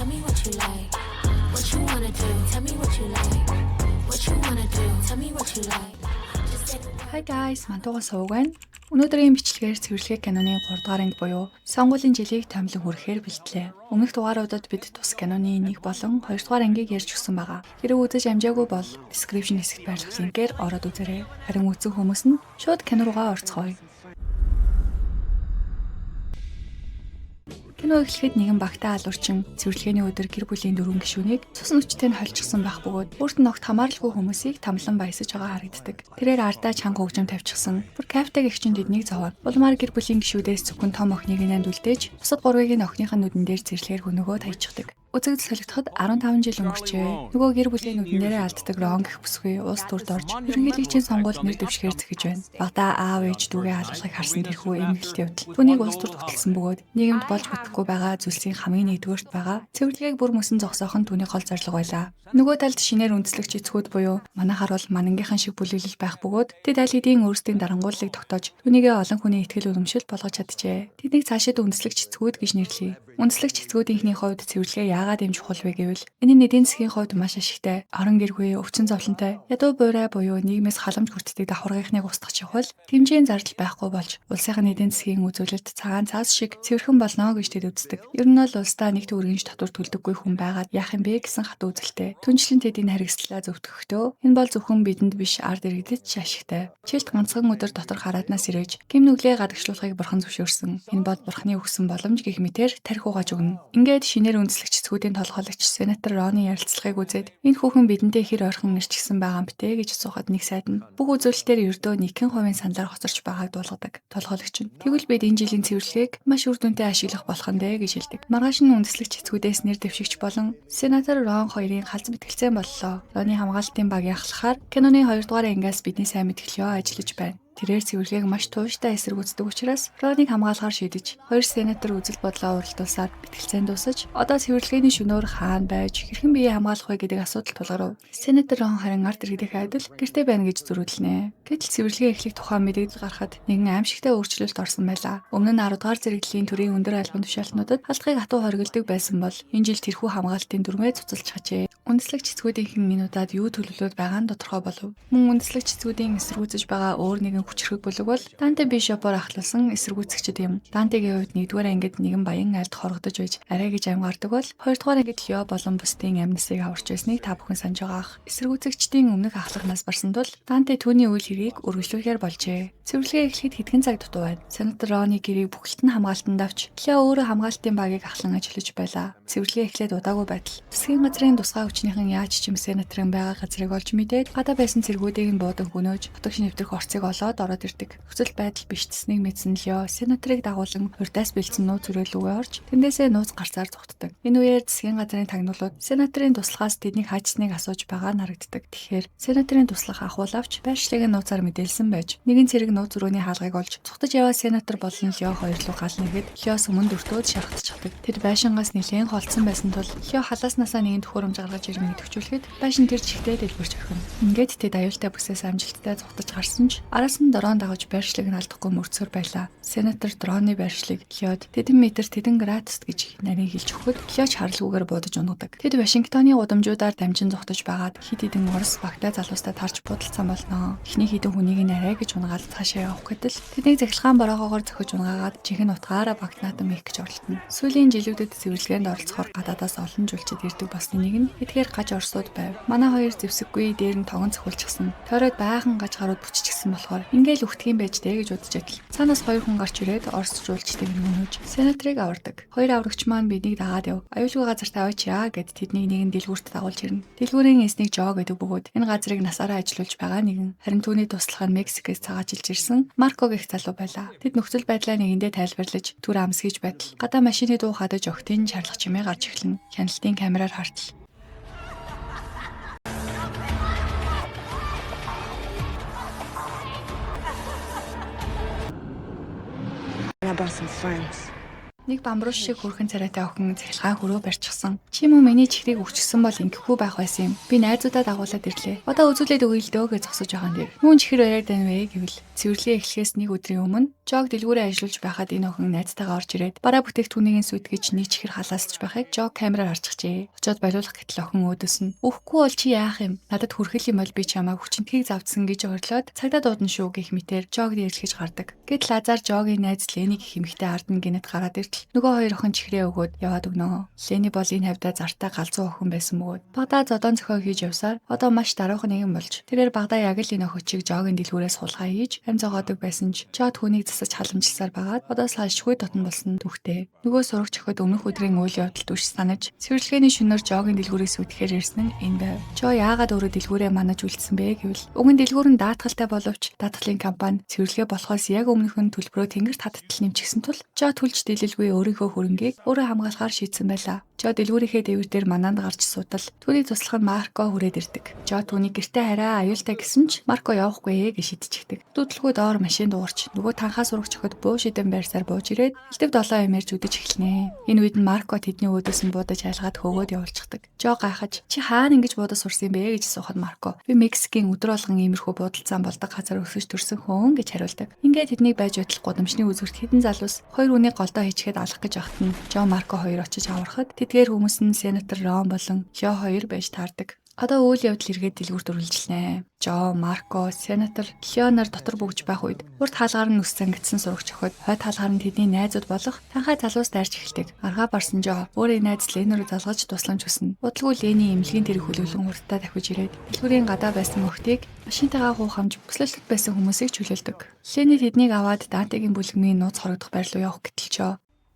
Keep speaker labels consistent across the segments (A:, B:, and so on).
A: me what you like. What you wanna do? Tell me what you like. What you wanna do? Tell me what you like.
B: Hi guys, мантууга сууг байна. Өнөөдрийн бичлэгээр цэвэрлэгээ киноны 3 дугаар анги буюу сонгуулийн жилийг томилон хүрэхээр бэлтлээ. Өмнөх дугааруудад бид тус киноны 1 болон 2 дугаар ангийг ярьж өгсөн байгаа. Хэрэв үзэж амжаагүй бол description хэсэгт байрлах линкээр ороод үзээрэй. Харин үзсэн хүмүүс нь шууд кино руугаа орцгоё. Кино эхлэхэд нэгэн багтаа алуурчин цэвэрлэгээний өдөр гэр бүлийн 4 гишүүнийг цус нүчтэй нь холжчихсан байх бөгөөд өөрт нь огт хамааралгүй хүмүүсийг тамлан баясаж байгаа харагддаг. Тэрээр ардаа чанга хөгжим тавьчихсан. Бүр кафег гихчин тэднийг зовоод улмаар гэр бүлийн гишүүдээс зөвхөн том охиныг нэмд үлдээж бусад гурвыг нь охиныхын нүдэн дээр зэрлэгээр хөнөөгөө тайчихдаг. Үзэгдэл солигдоход 15 жил өнгөрчээ. Нөгөө гэр бүлийн нүдэн дээрээ алддаг Рон гэх бүсгүй улс төрд орж ерөнхийлөгчийн сонгуульд нэр дэвшгээр зэхэж байна. Багада аав ээж дүүгээ хаалгахыг харсан тэрхүү эмгэлт явдал. Түүнийг улс төрд хөтлсөн бөгөөд нийгэмд болж бүтэхгүй байгаа зүйлсийн хамгийн нэгдүгээрт байгаа цэвэрлэгийг бүр мөсөн зогсоох нь түүний гол зорилго байлаа. Нөгөө талд шинээр үндэслэгч эцгүүд буюу манайхаар бол манангийнхан шиг бүлэглэл байх бөгөөд тэд аль хэдийн өөрсдийн дарангууллыг тогтоож түүнийгээ олон хүний итгэл үнэмшил болгож чаджээ. Тэднийг цаашид үндэслэгч эцгүүд гэж нэрлэе. Үндэслэгч эцгүүдийнхний хувьд цэвэрлэгээ яагаад юм чухал вэ гэвэл энэ нь эдийн засгийн хувьд маш ашигтай, орон гэргүй, өвчин зовлонтой, ядуу буурай буюу нийгмээс халамж хүртдэг давхаргийнхныг устгах чухал хэмжээний зардал байхгүй болж улсын эдийн засгийн үзүүлэлт цагаан цаас шиг цэвэрхэн болно гэж тэд үздэг. Ер нь бол улсдаа нэг төгрөгч татвар төлдөггүй хүн байгаад яах юм бэ гэсэн хат үзэлтэй. Түнчлэн тэдийн харгислалаа зөвтгөхдөө энэ бол зөвхөн бидэнд биш ард иргэдэд ч ашигтай. Чилт ганцхан өдөр дотор харааднаас ирээж гим нүглээ гадагшлуулахыг бурхан зөвшөөрсөн. Энэ бол бурханы өгсөн боломж гэх мэтээр тархи угааж өгнө. Ингээд шинээр үндэслэгч эцгүүдийн толгойлогч сенатор Роны ярилцлагыг үзээд энэ хүүхэн бидэнтэй хэр ойрхон нэрчгсэн байгаа юм бэ гэж асуухад нэг сайд нь бүх үзүүлэлтээр ердөө 1% саналаар хоцорч байгааг дуулгадаг. Толгойлогч нь тэгвэл бид энэ жилийн цэвэрлэгийг маш үр дүнтэй ашиглах болох нь гэж хэлдэг. Маргааш нь үндэслэгч эцгүүдээс нэр дэвшигч болон сенатор Рон хоёрын халз мэтгэлцээ боллоо. Роны хамгаалтын баг яхахлахаар киноны 2 дугаар ангиас бидний сайн мэдгэлөө ажиллаж байна. Тэрээр цэвэрлэгийг маш тууштай эсэргүүцдэг учраас Роныг хамгаалахаар шийдэж хоёр сенатор үзэл бодлоо уралдуулсаар мэтгэлцээнд дуусаж одоо цэвэрлэгээний шөнөөр хаана байж хэрхэн биеэ хамгаалах вэ гэдэг асуудал тулгарв. Сенатор Рон харин ард иргэдийн айдал гэртээ байна гэж зөрүүлнэ. Гэтэл цэвэрлэгээ эхлэх тухай мэдээлэл гарахад нэгэн аимшигтай өөрчлөлт орсон байлаа. Өмнө нь 10 дугаар зэрэглэлийн төрийн өндөр альбом тушаалтнуудад халтгыг хатуу хоригддаг байсан бол энэ жил тэрхүү хамгаалтын дүрмээ цуцалж хажээ. Үндэслэгч эцгүүдийнхэн минутад юу төлөвлөд байгаа нь тодорхой болов. Мөн үндэслэгч эцгүүдийн эсэргүүцэж байгаа өөр нэгэн хүчрэг бүлэг бол Данте Бишопоор ахлуулсан эсэргүүцэгчд юм. Дантегийн хувьд 1-р ангид нэгэн баян айлд хоргодож байж арай гэж амьгардаг бол 2-р ангид Лео болон бусдын амнисыг аварч байсныг та бүхэн санаж байгаах. Эсэргүүцэгчдийн өмнөх ахлагнаас барсан тул Данте түүний үйл хэргийг үргэлжлүүлэхээр болжээ. Цэвэрлэгээ эхлэхэд хэдхэн цаг дутуу байна. Сенатор Роны гэрийг бүхэлд нь хамгаалтанд авч Лео өөрөө хамгаалтын багийг ахлан ажиллаж байлаа. Цэвэрлэгээ эхлээд удаагүй байтал засгийн газрын тусгай хүчнийхэн яаж ч юм сенаторын байгаа газрыг олж мэдээд гадаа байсан цэргүүдийг нь буудан хөнөөж хотогш нэвтрэх орцыг олоод ороод ирдэг. Хүсэл байдал бишдсэнийг мэдсэн Лео сенаторыг дагуулan урдаас бэлдсэн нууц хүрээлүүгээ орж тэндээсээ нууц гарцаар зүгтдэг. Энэ үеэр засгийн газрын тагнуулууд сенаторын туслахаас тэднийг хаачсныг асууж байгаа нь харагддаг. Тэгэхээр сенаторын туслах ахуулавч байршлыг нь нууцаар мэдээлсэн байж нэгэн цэрэг нууц өрөөний хаалгыг олж цухтаж яваа сенатор болон Лео хоёр руу гал нэгэд Леос өмнө дөртөөд шархтчихдаг. Тэд байшингаас нэлээд холдсон байсан тул Лео халааснасаа нэгэн төхөөрөмж гаргаж ирэн идэвхжүүлэхэд байшин тэр чихтэй дэлгүүрч орхино. Ингээд тэд аюултай бүсээс амжилттай цухтаж гарсан ч араас нь дрон дагаж байршлыг нь алдахгүй мөрцөр байлаа. Сенатор дроны байршлыг Леод тэдэн метр тэдэн градус гэж нарийн хэлж өгөхөд Леоч харалгүйгээр буудаж унагадаг. Тэд Вашингтоны гудамжуудаар дамжин зогтож байгаад хид хідэн Орос багтай залуустай тарж будалцсан болно. Эхний хідэн хүнийг нь арай гэж унгаал цаашаа явах гэтэл тэднийг захилгаан бороогоогоор зөхөж унгаагаад жинхэнэ утгаараа багтнаатан их гэж оролдоно. Сүүлийн жилүүдэд цэвэрлэгээнд оролцохоор гадаадаас олон жуулчид ирдэг болсны нэг нь эдгээр гаж орсууд байв. Манай хоёр зэвсэггүй дээр нь тогон цохилчихсан. Тойроод байхан гаж гарууд бүччихсэн болохоор ингээл үхтгийн байж дээ гэж бодож адил. Цаанаас хоёр хүн гарч ирээд Орос жуулчдыг нүнөж сенаторыг авардаг. Хоёр аврагч маань биднийг дагаад яв. Аюулгүй газарт аваачаа гэд тэднийг нэгэн дэлгүүрт дагуулж ирнэ. Дэлгүүрийн эснийг Жоо гэдэг бөгөөд энэ газрыг насаараа ажилуулж байгаа нэгэн харин түүний туслах нь Мексикээс цагаажилж ирсэн Марко гэх залуу байлаа. Тэд нөхцөл байдлаа нэгэндээ тайлбарлаж түр амсгийж байтал гадаа машины дуу хадаж огтын шарлах чимээ гарч эхлэн хяналтын камераар хартал.
C: I brought some friends.
B: Нэг бамбруу шиг хүрхэн царайтай охин цахилгаан хөрөө барьчихсан. Чи мөн миний чихрийг өгчихсөн бол ингэхгүй байх байсан юм. Би найзуудаа дагуулад ирлээ. Одоо үзүүлээд өгье л дөө гэж зогсож байгаа юм дэр. Юун чихэр яриад байна вэ гэвэл цэвэрлэгээ эхлэхээс нэг өдрийн өмнө Жог дэлгүүрээ ажиллаж байхад энэ охин найзтайгаа орж ирээд бараа бүтээгдэхүүнийг сүйтгэж нэг чихэр халаасч байхыг Жог камераар харчихжээ. Очоод болиулах гэтэл охин өөдөөс нь "Өгөхгүй бол чи яах юм? Надад хүрхэл юм бол би чамайг хүчинтгийг завдсан" гэж орилоод "Цагдаа дуудана шүү" гэх мэтээр Жог дээрлэж гардаг. Гэтэл Лазар Жогийн найз Лени гэх эмэгтэй ард нь гинэт гараад иртэл нөгөө хоёр охин чихрээ өгөөд яваад өгнө. Лени бол энэ хавьда зартаа галзуу охин байсан бөгөөд багада зодон зохио хийж явсаар одоо маш даруухан нэгэн болж тэрээр багада яг л энэ охичиг Жогийн дэлгүүрээс суулгаа хийж амь зогоодог байсан ч Жо түүнийг засаж халамжилсаар байгаад одоо салшгүй дотн болсон түүхтэй. Нөгөө сурагч охид өмнөх өдрийн үйл явдал түш санаж цэвэрлэгээний шөнөөр Жогийн дэлгүүрээс үтгэхээр ирсэн нь энэ байв. Жо яагаад өөрөө дэлгүүрээ манаж үлдсэн бэ гэвэл уг нь дэлгүүр нь даатгалтай боловч даатгалын компани цэвэрлэгээ болохоос яг өмнөх нь төлбөрөө тэнгэр таталтал нэмчихсэн тул Жо түлж дийлэлгүй өөрийнхөө хөрөнгийг өөрөө хамгаалахаар шийдсэн байлаа. Жо дэлгүүрийнхээ дээвэр дээр мананд гарч суудал түүний туслах нь Марко хүрээд ирдэг. Жо түүний гэртээ хараа аюултай гэсэн ч Марко явахгүй гэж шийдчихдэг. Дүүдлгүй доор машин дуурч нөгөө танхаа сурагч охид буу шидэм байрсаар бууж ирээд элдв долоо ямарч үдэж эхэлнэ. Энэ үед нь Марко тэдний өөдөөс нь буудаж айлгаад хөөгөөд явуулчихдаг. Жо гайхаж "Чи хаана ингэж буудаж сурсан юм бэ?" гэж асуухад Марко "Би Мексикийн өдөр болгон иймэрхүү буудалцаан болдог газар өсөж төрсөн хүн" гэж хариулдаг. Ингээд тэднийг байж байтал гудамжны үзүүрт хэдэн залуус хоёр үнийг голдоо хийчихэд алах гэж ахт нь Жо Марко хоёр очиж аврахад тэдгээр хүмүүс нь сенатор Рон болон Лё хоёр байж таардаг. Одоо үйл явдал эргээд дэлгүүрт үргэлжилнэ. Жо, Марко, сенатор Леонар дотор бөгж байх үед урд хаалгаар нь үс зангидсан сурагч охид хойд хаалгаар нь тэдний найзууд болох танхаа залуус дайрч эхэлдэг. Аргаа барсан Жо өөрийн найз Ленорыг залгаж тусламж хүснэ. Удалгүй Лений эмнэлгийн тэрэг хөлөглөн хурдтай давхиж ирээд дэлгүүрийн гадаа байсан охидыг машинтайгаа хуухамж бүслэлтэд байсан хүмүүсийг чөлөөлдөг. Лени тэднийг аваад Дантегийн бүлэгмийн нууц хорогдох байр руу явах гэтэл Жо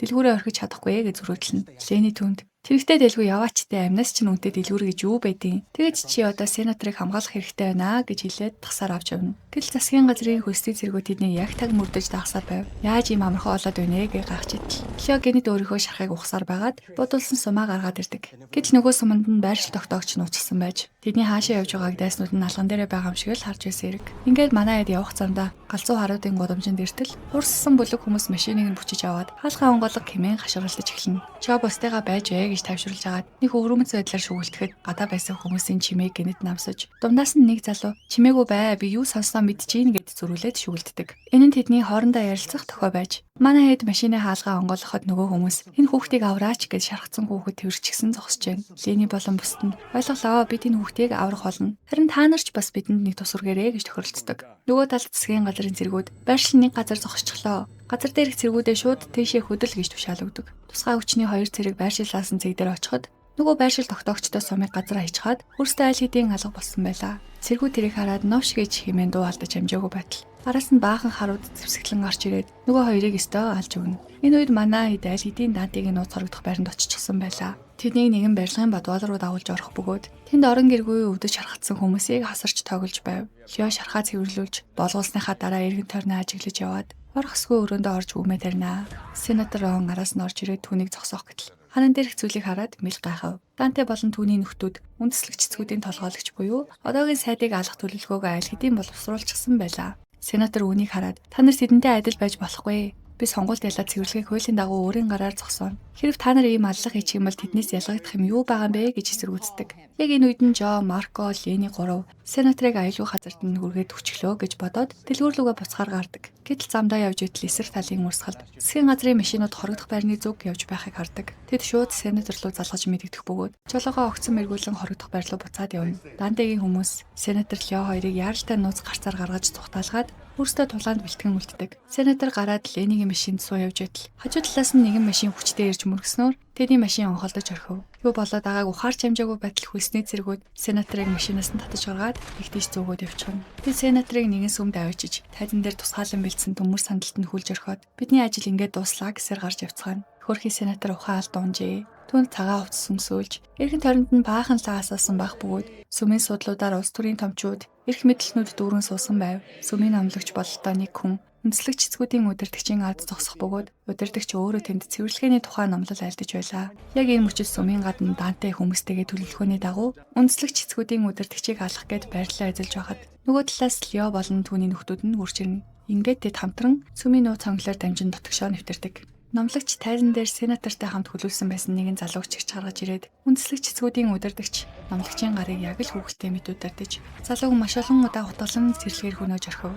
B: дэлгүүрээ орхиж чадахгүй гэж зөрөөдлөн. Лени түнд "Тэрэгтэй дэлгүү яваачтай амнаас чинь үнтэй дэлгүүр гэж юу байдیں۔ Тэгэж чи одоо сенаторыг хамгаалах хэрэгтэй байна" гэж хэлээд тасаар авч явна. Гэтэл засгийн газрын хөлсний зэргүүд тэдний яг таг мөрдөж дагсаар байв. Яаж ийм амархан болоод байна гэж гайхаж идэл. Лё гэнэт өөрийнхөө шархыг ухсаар байгаад будулсан сумаа гаргаад ирдэг. Гэтэл нөгөө суманд нь байршил тогтоогч нууцсан байж тэдний хаашаа явж байгааг дайснууд нь алган дээрээ байгаа юм шиг л харж байсан хэрэг. Ингээд манай хэд явах замдаа галзуу харуудын гудамжинд иртэл хурссан бүлэг хүмүүс машиныг нь бүчиж аваад хаалхаа онголог хэмээн хашгиралдаж эхэлнэ. Жо бостойгоо байж гэж тавьшруулж агаад нэг өвөрмөц байдлаар шүгэлтэхэд гадаа байсан хүмүүсийн чимээг гинэт намсаж дундаас нь нэг залуу "Чимээгүй бай, би юу сонсноо мэдчихээн" гэд зүрүүлээд шүгэлддэг. Энэ нь тэдний хоорондоо ярилцах тохио байж манай хэд машины хаалгаа онгойлгоход нөгөө хүмүүс "Энэ хүүхдийг авраач" гэж шархсан хүүхэд тэрчгсэн зогсож байна. Лени болон бусд нь "Ойлголоо, бид энэ хүүхдийг аврах болно. Харин та нарч бас бидэнд нэг тус үргээрэй" гэж тохиролцдог. Нөгөө талд засгийн газрын зэргүүд байршил нэг газар зогсчихлоо. Газар дээрх зэргүүдээ шууд тийшээ хөдөл гэж тушаал өгдөг. Тусгай хүчний хоёр цэрэг байршиллаасан цэг дээр очиход нөгөө байршил тогтоогчдоо сумыг газар хаячихад хөрстэй айл хэдийн алга болсон байлаа. Цэргүүд тэрийг хараад "Новш" гэж хэмээн дуу алдаж амжаагүй байтал араас нь баахан харууд зэвсэглэн гарч ирээд нөгөө хоёрыг өстөө алж өгнө. Энэ үед манай хэд айл хэдийн Дантегийн нууц хорогдох байранд очихсан байлаа. Тэднийг нэгэн барилгын бадуул руу дагуулж орох бөгөөд тэнд орон гэргүй өвдөж шархацсан хүмүүсийг хасарч тоглож байв. Лё шархаа цэвэрлүүлж болгуулсныхаа дараа эргэн тойрноо ажиглаж яваад орхосгүй өрөөндөө орж үмээ тарина. Сенатор Рон араас нь орж ирээд түүнийг зогсоох гэтэл ханан дээрх зүйлийг хараад мэл гайхав. Данте болон түүний нөхдүүд үндэслэгч цэцгүүдийн толгойлогч буюу одоогийн сайдыг алах төлөвлөгөөгөө айл хэдийн боловсруулчихсан байлаа. Сенатор үүнийг хараад "Та нар тэдэнтэй адил байж болохгүй. Би сонгуульд ялаад цэвэрлэгийг хуулийн дагуу өөрийн гараар зогсооно. Хэрв та нар ийм аллах хийчих юм бол тэднээс ялгагдах юм юу байгаа юм бэ" гэж эсэргүүцдэг. Яг энэ үед нь Жо, Марко, Лени 3 сенаторыг аюулгүй газарт нь хүргээд өчглөө гэж бодоод дэлгүүр рүүгээ буцахаар гардаг. Гэтэл замдаа явж итэл эсрэг талын урсгалд засгийн газрын машинууд хорогдох байрны зүг явж байхыг хардаг. Тэд шууд сенатор руу залгаж мэдэгдэх бөгөөд жолоогоо огцон мэргүүлэн хорогдох байр руу буцаад явна. Дантегийн хүмүүс сенатор Лё хоёрыг яаралтай нууц гарцаар гаргаж цухтаалгаад өөрсдөө тулаанд бэлтгэн үлддэг. Сенатор гараад Ленигийн машинд суу явж байтал хажуу талаас нь нэгэн машин хүчтэй ирж мөргснөөр тэдний машин онхолдож орхив. Юу болоод байгааг ухаарч амжаагүй байтал хөлсний зэргүүд сенаторыг машинаас нь татаж гаргаад ихтэйч зөөгөөд явчихна. Тэд сенаторыг нэгэн сүмд авчиж тайзан дээр тусгаалan бэлдсэн төмөр сандалтанд хүлж орхиод "Бидний ажил ингээд дуслаа" гэсээр гарч явцгаана. Хөрхий сенатор ухаал дуунжээ. Түүнд цагаан хувцас сүмсүүлж эргэн тойронд нь баахан лагаасаасан байх бөгөөд сүмийн судлуудаар улс төрийн томчууд эрх мэдэлтнүүд дүүрэн суусан байв. Сүмийн амлагч бололтой нэг хүн үндэслэг цэцгүүдийн удирдагчийн ард зогсох бөгөөд удирдагч өөрөө тэнд цэвэрлэгээний тухай номлол айлдаж байлаа. Яг энэ мөчид сүмийн гадна Данте хүмүүстэйгээ төлөвлөгөөний дагуу үндэслэг цэцгүүдийн удирдагчийг алах гээд байрлалаа эзэлж байхад нөгөө талаас Лё болон түүний нөхдүүд нь үрж ирнэ. Ингээд тэд хамтран сүмийн нууц хонглоор дамжин дотгошоо нэвтэрдэг. Номлогч тайзан дээр сенатортай хамт хөлүүлсэн байсан нэгэн залууч ирж гаргаж ирээд үндэслэг цэцгүүдийн удирдагч номлогчийн гарыг яг л хүүхэлтэй мэт удирдах. Залууг маш олон удаа хутгалан цэрлэгээр хөнөөж орхив.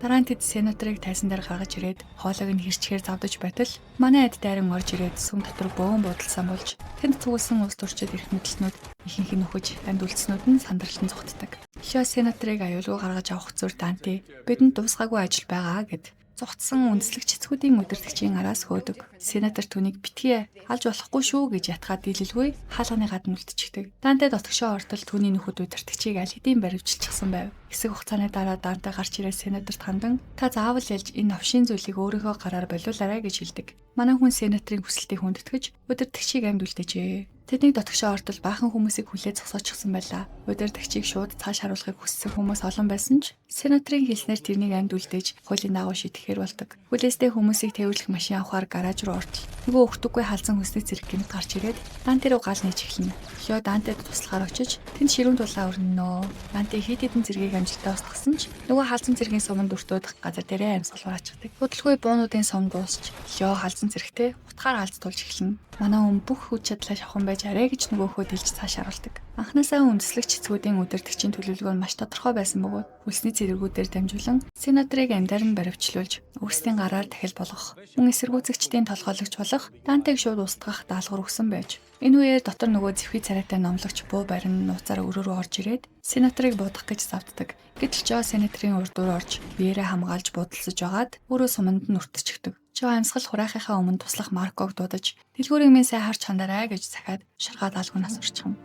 B: Дараа нь тэд сенаторыг тайзан дээр гаргаж ирээд хоолойг нь хэрчгээр завдаж байтал манай эд дайран орж ирээд сүм дотор бөөн буудалсан болж тэнд цугулсан ус төрчид ирэх мэдлснүүд ихэнх нь нөхөж амьд үлдснүүд нь сандралтан зүгтдэг. Лео сенаторыг аюулгүй гаргаж авах зур Данте бидэнд дуусгаагүй ажил байгаа гэд зугтсан үндэслэг цэцгүүдийн удирдагчийн араас хөөдөг. Сенатор түүнийг битгий алж болохгүй шүү гэж ятгаад дийлэлгүй хаалганы гадна үлдчихдэг. Данте дотгошоо ортол түүний нөхөд удирдагчийг аль хэдийн баривчилчихсан байв. Хэсэг хугацааны дараа Данте гарч ирээд сенаторт хандан та заавал ялж энэ новшийн зүйлийг өөрийнхөө гараар болиулаарай гэж хэлдэг. Манай хүн сенаторын хүсэлтийг хүндэтгэж удирдагчийг амьд үлдээжээ. Тэдний дотгошоо ортол баахан хүмүүсийг хүлээж зогсоочихсан байлаа. Удирдагчийг шууд цааш харуулахыг хүссэн хүмүүс олон байсан ч сенаторын хэлснээр тэрнийг амьд үлдээж хуулийн дагуу шийтгэхээр болдог. Хүлээстэй хүмүүсийг тээвэрлэх машин авахаар гараж руу ортол. Нөгөө өгтөггүй халзан хүсний зэрэг гинт гарч ирээд Данте руу гал нээж эхэлнэ. Лео Дантед туслахаар очиж тэнд ширүүн дулаан өрнөнө. Данте хит хитэн зэргийг амжилттай устгасан ч нөгөө халзан зэргийн суманд өртөөдөх газар дээрээ амьсгалбар ачдаг. Хөдөлгөөн буунуудын сум дуусч Лео халзан зэрэгтэй утгаар алз тулж эхэлнэ. Манай хүн бүх хүч чадлаа шавхан байж арай гэж нөгөөхөө дэлж цааш харуулдаг. Анхнаасаа үндэслэг цэцгүүдийн удирдагчийн төлөвлөгөө нь маш тодорхой байсан бөгөөд хүлсний зэрэгүүдээр дамжуулан сенаторыг амьдаар нь баривчлуулж өөрсдийн гараар дахил болгох, мөн эсэргүүцэгчдийн толгойлогч болох Дантег шууд устгах даалгавар өгсөн байж. Энэ үеэр дотор нөгөө зэвхий царайтай номлогч буу барин нууцаар өрөөрөө орж ирээд сенаторыг буудах гэж завддаг. Гэтэл Жо сенаторын урд дуур орж биеэрээ хамгаалж буудалсаж байгаад өөрөө суманд нь өртөчгдөг. Жо амьсгал хураахынхаа өмнө туслах Марког дуудаж дэлгүүрийн минь сайн харж хандарай гэж захиад шаргаад алгун асуурчихсан.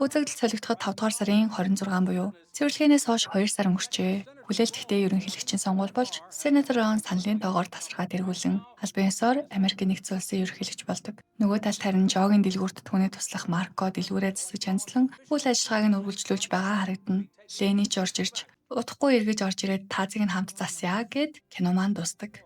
B: Үзэгдэл солигдоход 5 дугаар сарын 26 буюу цэвэрлэхээс хойш 2 сар өнгөрчээ. Хүлээлттэй ерөнхийлөгчийн сонгуул болж сенатор Рон саналын тоогоор тасархаад эргүүлэн албан ёсоор Америкийн нэгдсэн улсын ерөнхийлөгч болдог. Нөгөө талд харин Жогийн дэлгүүрт түүний туслах Марко дэлгүүрээ засаж анзлан үйл ажиллагааг нь үргэлжлүүлж байгаа харагдана. Лени ч орж ирж удахгүй эргэж орж ирээд таазыг нь хамт засъя гэд кино маань дуусдаг.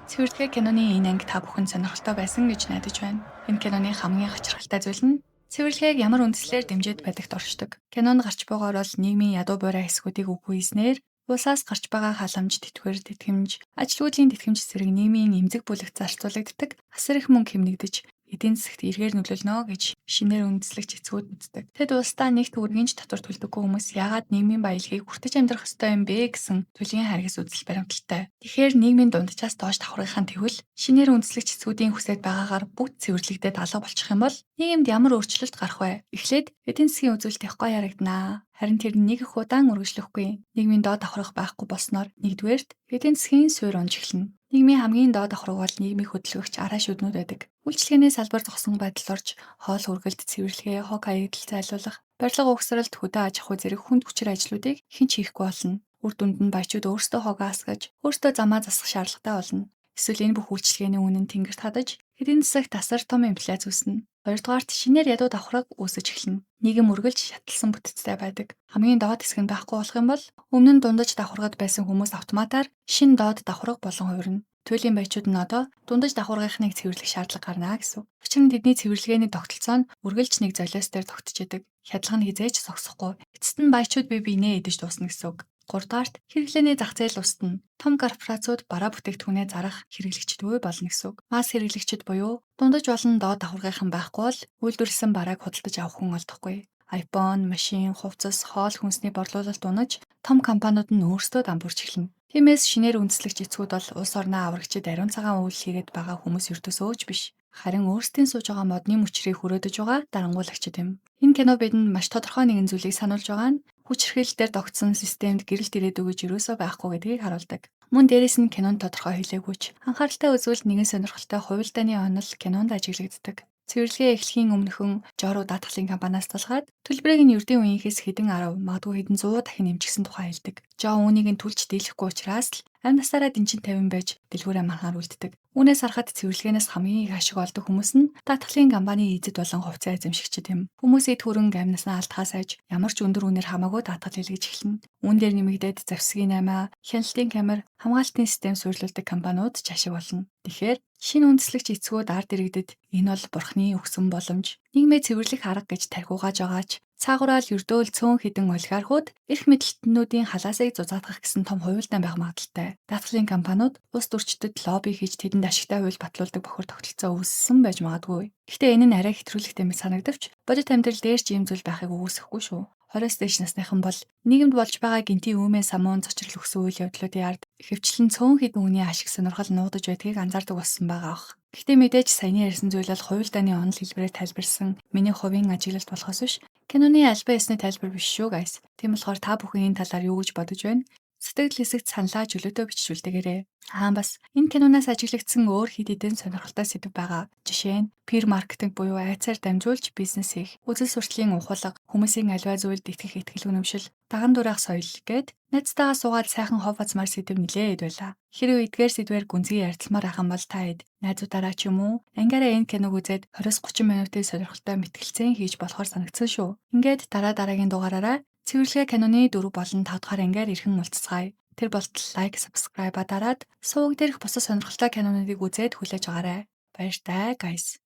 B: Цэвэрлэгээ киноны энэ анги та бүхэн сонирхолтой байсан гэж найдаж байна. Энэ киноны хамгийн гачирхалтай зүйл нь цэвэрлэгээг ямар үндслээр дэмжиж байдагт оршдог. Кинонд гарч байгаагаар бол нийгмийн ядуу буурай хэсгүүдийг үгүй хийснээр улсаас гарч байгаа халамж, тэтгэвэр, тэтгэмж, ажилгүйдлийн тэтгэмж зэрэг нийгмийн эмзэг бүлэгт зарцуулагддаг асар их мөнгө хэмнэгдэж эдийн засагт эргээр нөлөөлнө гэж шинээр үндэслэг цэцгүүд үздэг. Тэд улсдаа нэг төгрөгийн ч татвар төлдөггүй хүмүүс яагаад нийгмийн баялагийг хүртэж амьдрах ёстой юм бэ гэсэн төлгийн харгас үзэл баримталтай. Тэгэхээр нийгмийн дунджаас доош давхрахын тэгвэл шинээр үндэслэг цэцгүүдийн хүсэж байгаагаар бүгд цэвэрлэгдээд алга болчих юм бол нийгэмд ямар өөрчлөлт гарах вэ? Эхлээд эдийн засгийн үзүүлэлт явахгүй яригданаа. Харин тэр нэг их удаан үргэлжлэхгүй. Нийгмийн доод давхрах байхгүй болсноор нэгдүгээрт эдийн засгийн суурь унж эхэлнэ. Нийгмийн хамгийн доод давхраг бол нийгмийн хөдөлгөгч араа шүднүүд байдаг. Үйлчлэгээний салбар зогсон байдал орж хоол хүргэлт цэвэрлэгээ, хог хаягдл зайлуулах, барилга угсралт, хөдөө аж ахуй зэрэг хүнд хүчээр ажлуудыг хэн ч хийхгүй болно. Үр дүнд нь баячууд өөрсдөө хогоо асгаж, өөрсдөө замаа засах шаардлагатай болно. Эсвэл энэ бүх үйлчлэгээний үнэ нь тэнгэрт хадаж, эдийн засагт асар том инфляц үүснэ. Хоёрдугаарт шинээр ядуу давхраг үүсэж эхэлнэ. Нийгэм үргэлж шаталсан бүтцтэй байдаг. Хамгийн доод хэсэг нь байхгүй болох юм бол өмнө нь дундаж давхаргад байсан хүмүүс автоматар шинэ доод давхраг болон хувирна. Туйлын баячууд нь одоо дундаж давхаргынхныг цэвэрлэх шаардлага гарна гэсэн. Учир нь тэдний цэвэрлэгээний тогтолцоо нь үргэлж нэг золиос дээр тогтож идэг. Хядлага нь хизээч зогсохгүй. Эцэст нь баячууд бие биенээ идэж дуусна гэсэн үг. 3-р хэрэглээний зах зээл устна. Том корпорациуд бараа бүтээгдэхүүнээ зарах хэрэглэгчд үе болно гэсэн үг. Масс хэрэглэгчд буюу дундаж болон доод давхаргынхан байхгүй бол үйлдвэрлэсэн барааг худалдаж авах хүн олдохгүй. iPhone, машин, хувцас, хоол хүнсний борлуулалт унаж том компаниуд нь өөрсдөө дампуурч эхэлнэ. Тиймээс шинээр үндэслэг цэцгүүд бол улс орноо аврагчид ариун цагаан үйл хийгээд байгаа хүмүүс ертөсөөж биш. Харин өөрсдийн сууж байгаа модны мөчрийг хүрээдэж байгаа дарангуулагчид юм. Энэ кино бидэнд маш тодорхой нэгэн зүйлийг сануулж байгаа нь хүч хэрхэлдээр тогтсон системд гэрэлт ирээд өгөж юусоо байхгүй гэдгийг харуулдаг. Мөн дээрэс нь кинонд тодорхой хэлээгүйч анхааралтай үзвэл нэгэн сонирхолтой хувилдааны онол кинонд ажиглагддаг. Цэвэрлэгээ эхлэхийн өмнөхөн Жоруу даатгалын компаниас талгаад төлбөрийг нь ердийн үеийнхээс хэдэн 10, магадгүй хэдэн 100 дахин нэмчихсэн тухай хэлдэг. Жо үүнийг нь түлж дийлэхгүй учраас л амь насаараа дэнчин 50 байж дэлгүүрээ манхаар үлддэг. Үүнээс харахад цэвэрлэгээнээс хамгийн их ашиг олдог хүмүүс нь даатгалын компани эзэд болон хувьцаа эзэмшигчид юм. Хүмүүс эд хөрөнгө амнасаа алдахаас айж ямар ч өндөр үнээр хамаагүй даатгал хийлгэж эхэлнэ. Үүн дээр нэмэгдээд завсгийн аймаа, хяналтын камер, хамгаалтын систем суурилуулдаг компаниуд ч ашиг болно. Тэгэхээр шинэ үндэслэгч эцгүүд ард иргэдэд энэ бол бурхны өгсөн боломж, нийгмээ цэвэрлэх арга гэж тархиугааж байгаач цаагураал ердөөл цөөн хідэн олигархууд эрх мэдэлтнүүдийн халаасыг зузаатгах гэсэн том хувилдаан байх магадaltaй. Даатгалын компаниуд улс төрчдөд лобби хийж тэдэнд ашигтай хууль батлуулдаг бохор тогтолцоо үүссэн байж магадгүй. Гэхдээ энэ нь арай хэтрүүлэгтэй мэт санагдавч бодит амьдрал дээр ч ийм зүйл байхыг үгүйсэхгүй шүү. 20-с дээш насныхан бол нийгэмд болж байгаа гинти үүмэн самуун зочрол өгсөн үйл явдлуудын ард ихэвчлэн цөөн хідэн үний ашиг сонирхол нуудаж байдгийг анзаардаг болсон байгаа ах. Гэхдээ мэдээж саяны ярьсан зүйл бол хувилдааны онол хэлбэрээр тайлбарсан миний хувийн ажиглалт болохоос биш киноны альбан ёсны тайлбар биш шүү guys. Тийм болохоор та бүхэн энэ талаар юу гэж бодож байна? Сэтгэл хэсэгт саналаа чөлөөтэй бичүүлдэгээрэй. Бас энэ киноноос ажиглагдсан өөр хэд хэдэн сонирхолтой сэдв байгаа. Жишээ нь peer marketing буюу айцаар дамжуулж бизнес хийх, үзэл сурталын ухуулга, хүмүүсийн аливаа зүйлд итгэх итгэл үнэмшил, даган дураах соёл гээд найзтайгаа суугаад сайхан хов азмаар сэдв нэлээд байлаа. Хэрвээ эдгээр сэдвээр гүнзгий ярилцмаар ахын бол та хэд найзуудаараа ч юм уу ангаараа энэ киног үзээд 20-30 минутын сонирхолтой мэтгэлцэн хийж болохоор санагдсан шүү. Ингээд дараагийн дугаараараа цэвэрлэгээ киноны 4 болон 5 дахь ангаар ирхэн уулзцгаая. Тэр болтол лайк, subscribe дараад суваг дээрх бусад сонирхолтой кинонуудыг үзээд хүлээж аваарай. Баяртай guys.